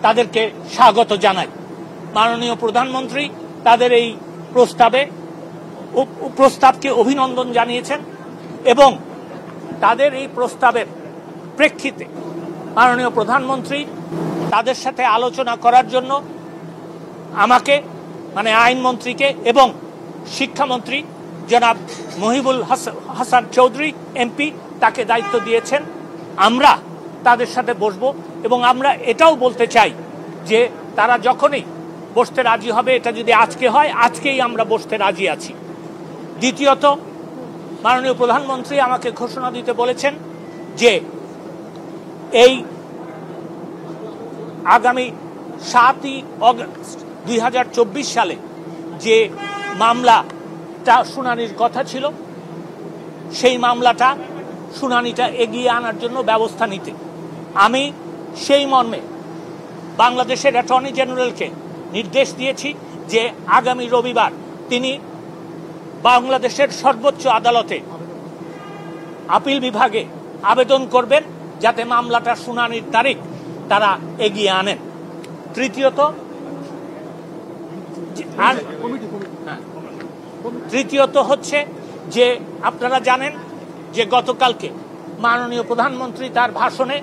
তাদেরকে স্বাগত জানাই। মাননীয় প্রধানমন্ত্রী তাদের এই প্রস্তাবকে অভিনন্দন জানিয়েছেন এবং তাদের এই প্রস্তাবের প্রেক্ষিতে মাননীয় প্রধানমন্ত্রী তাদের সাথে আলোচনা করার জন্য আমাকে মানে আইনমন্ত্রীকে এবং শিক্ষামন্ত্রী জনাব মহিবুল হাসান চৌধুরী এমপি তাকে দায়িত্ব দিয়েছেন। আমরা তাদের সাথে বসবো এবং আমরা এটাও বলতে চাই যে তারা যখনই বসতে রাজি হবে, এটা যদি আজকে হয় আজকেই আমরা বসতে রাজি আছি। দ্বিতীয়ত, মাননীয় প্রধানমন্ত্রী আমাকে ঘোষণা দিতে বলেছেন যে এই আগামী 7ই অগস্ট 2024 সালে যে মামলাটা শুনানির কথা ছিল সেই মামলাটা শুনানিটা এগিয়ে আনার জন্য ব্যবস্থা নিতে আমি সেই মর্মে বাংলাদেশের অ্যাটর্নি জেনারেলকে নির্দেশ দিয়েছি যে আগামী রবিবার তিনি বাংলাদেশের সর্বোচ্চ আদালতে আপিল বিভাগে আবেদন করবেন যাতে মামলাটা শুনানির তারিখ তারা এগিয়ে আনেন। তৃতীয়ত হচ্ছে যে আপনারা জানেন যে গতকালকে মাননীয় প্রধানমন্ত্রী তার ভাষণে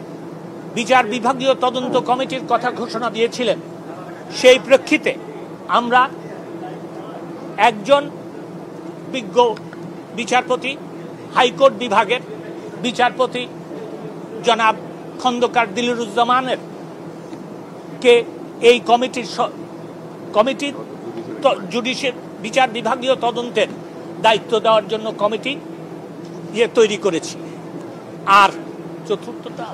বিচার বিভাগীয় তদন্ত কমিটির কথা ঘোষণা দিয়েছিলেন। সেই প্রেক্ষিতে আমরা একজন বিজ্ঞ বিচারপতি হাইকোর্ট বিভাগের বিচারপতি জনাব খন্দকার দিলরুজ্জামানের কে এই কমিটির জুডিশিয়াল বিচার বিভাগীয় তদন্তের দায়িত্ব দেওয়ার জন্য কমিটি তৈরি করেছি। আর চতুর্থটা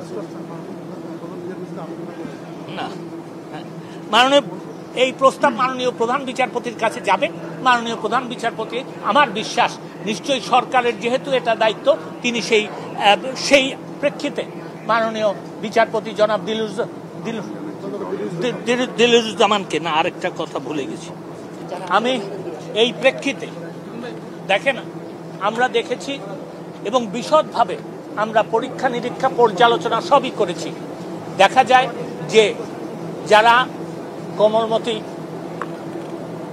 না, মাননীয় এই প্রস্তাব মাননীয় প্রধান বিচারপতির কাছে যাবে। মাননীয় প্রধান বিচারপতি আমার বিশ্বাস নিশ্চয়ই সরকারের যেহেতু এটা দায়িত্ব তিনি সেই প্রেক্ষিতে মাননীয় বিচারপতি জনাব দিলরুজ্জামানকে না আরেকটা কথা ভুলে গেছি আমি এই প্রেক্ষিতে দেখেন আমরা দেখেছি এবং বিশদভাবে আমরা পরীক্ষা নিরীক্ষা পর্যালোচনা সবই করেছি। দেখা যায় যে যারা কোমলমতি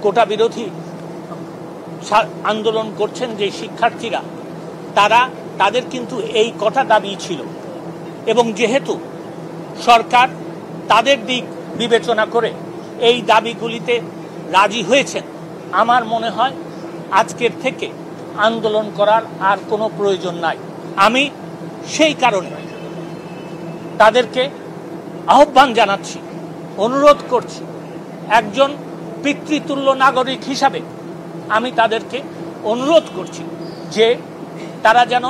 কোটা বিরোধী আন্দোলন করছেন যে শিক্ষার্থীরা তাদের কিন্তু এই কটা দাবি ছিল এবং যেহেতু সরকার তাদের দিক বিবেচনা করে এই দাবিগুলিতে রাজি হয়েছেন, আমার মনে হয় আজকের থেকে আন্দোলন করার আর কোনো প্রয়োজন নাই। আমি সেই কারণে তাদেরকে আহ্বান জানাচ্ছি, অনুরোধ করছি, একজন পিতৃতুল্য নাগরিক হিসাবে আমি তাদেরকে অনুরোধ করছি যে তারা যেন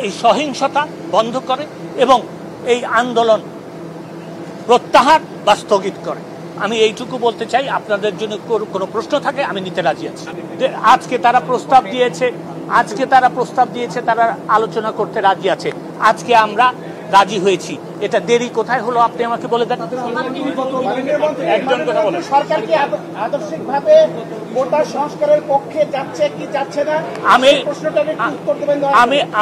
এই সহিংসতা বন্ধ করে এবং এই আন্দোলন প্রত্যাহার বা স্থগিত করে। আমি এইটুকু বলতে চাই। আপনাদের জন্য কোনো প্রশ্ন থাকে আমি নিতে রাজি আছি। আজকে তারা প্রস্তাব দিয়েছে তারা আলোচনা করতে রাজি আছে। আজকে আমরা রাজি হয়েছি। এটা দেরি কোথায় হলো আপনি আমাকে বলে দেন। সরকার কি আদর্শিকভাবে কোটা সংস্কারের পক্ষে যাচ্ছে কি যাচ্ছে না?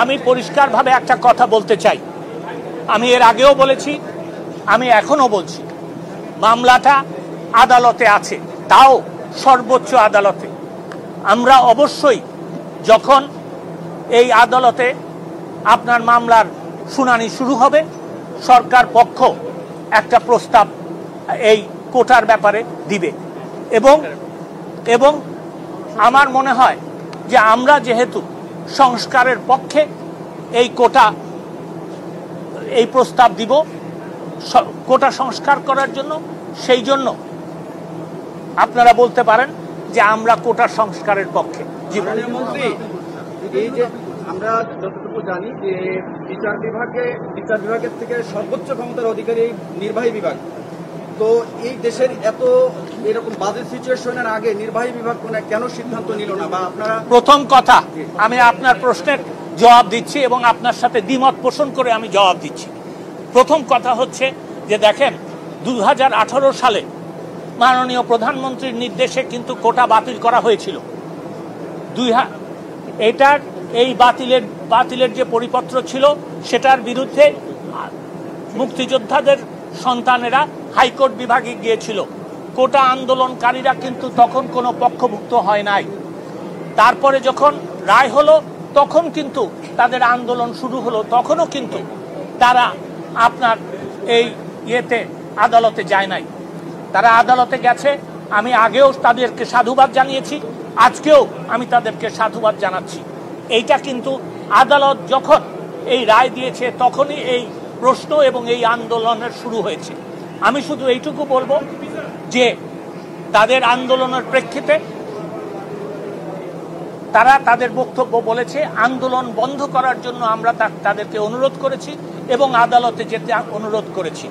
আমি পরিষ্কারভাবে একটা কথা বলতে চাই। আমি এর আগেও বলেছি, আমি এখনো বলছি, মামলাটা আদালতে আছে, তাও সর্বোচ্চ আদালতে। আমরা অবশ্যই যখন এই আদালতে আপনার মামলার শুনানি শুরু হবে সরকার পক্ষ একটা প্রস্তাব এই কোটার ব্যাপারে দিবে এবং আমার মনে হয় যে আমরা যেহেতু সংস্কারের পক্ষে এই প্রস্তাব দিব কোটা সংস্কার করার জন্য, সেই জন্য আপনারা বলতে পারেন যে আমরা কোটা সংস্কারের পক্ষে। এই যে আমরা যতটুকু জানি যে বিচার বিভাগের থেকে সর্বোচ্চ ক্ষমতার অধিকারী নির্বাহী বিভাগ, তো এই দেশের এত এরকম বাজে সিচুয়েশনের আগে নির্বাহী বিভাগ কেন সিদ্ধান্ত নিল না? বা আপনারা প্রথম কথা আমি আপনার প্রশ্নের জবাব দিচ্ছি এবং আপনার সাথে দ্বিমত পোষণ করে আমি জবাব দিচ্ছি। প্রথম কথা হচ্ছে যে দেখেন 2018 সালে মাননীয় প্রধানমন্ত্রীর নির্দেশে কিন্তু কোটা বাতিল করা হয়েছিল। এই বাতিলের যে পরিপত্র ছিল সেটার বিরুদ্ধে মুক্তিযোদ্ধাদের সন্তানেরা হাইকোর্ট বিভাগে গিয়েছিল। কোটা আন্দোলনকারীরা কিন্তু তখন কোনো পক্ষভুক্ত হয় নাই। তারপরে যখন রায় হলো তখন কিন্তু তাদের আন্দোলন শুরু হলো, তখনও কিন্তু তারা আপনার এই ইয়েতে আদালতে যায় নাই। তারা আদালতে গেছে, আমি আগেও তাদেরকে সাধুবাদ জানিয়েছি, আজকেও আমি তাদেরকে সাধুবাদ জানাচ্ছি। এইটা কিন্তু আদালত যখন এই রায় দিয়েছে তখনই এই প্রশ্ন এবং এই আন্দোলনের শুরু হয়েছে। আমি শুধু এইটুকু বলবো যে তাদের আন্দোলনের প্রেক্ষিতে তারা তাদের বক্তব্য বলেছে, আন্দোলন বন্ধ করার জন্য আমরা তাদেরকে অনুরোধ করেছি এবং আদালতে যেতে অনুরোধ করেছি।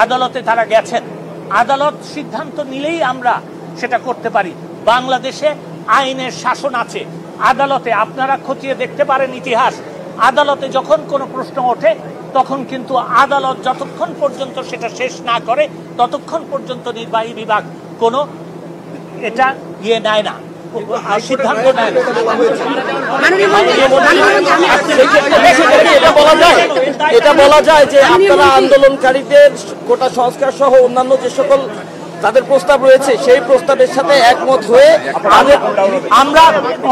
আদালতে তারা গেছেন, আদালত সিদ্ধান্ত নিলেই আমরা সেটা করতে পারি। বাংলাদেশে আইনের শাসন আছে। আদালতে আপনারা খতিয়ে দেখতে পারেন ইতিহাস, আদালতে যখন কোনো প্রশ্ন ওঠে তখন কিন্তু আদালত যতক্ষণ পর্যন্ত সেটা শেষ না করে ততক্ষণ পর্যন্ত নির্বাহী বিভাগ কোনো এটা নেয় না, সিদ্ধান্ত নেয় না। এটা বলা যায় যে আপনারা আন্দোলনকারীদের কোটা সংস্কার সহ অন্যান্য যে সকল তাদের প্রস্তাব রয়েছে সেই প্রস্তাবের সাথে একমত হয়ে আমরা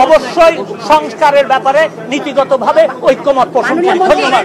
অবশ্যই সংস্কারের ব্যাপারে নীতিগতভাবে ঐক্যমত পোষণ করি। ধন্যবাদ।